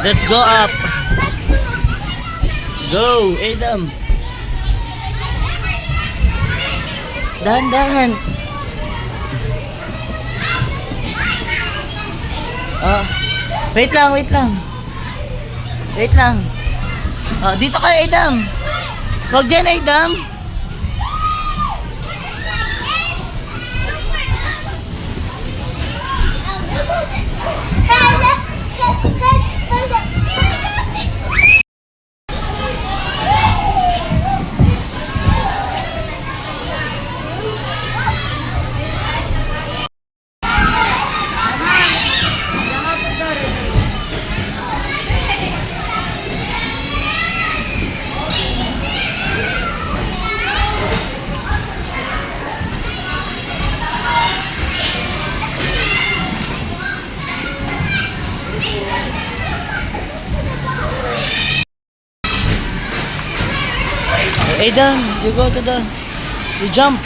Let's go up. Go, Adam. Dahan-dahan. Oh, wait lang, wait lang. Wait lang. Oh, dito ka, Adam. Huwag dyan, Adam. Adam, you go to the, you jump.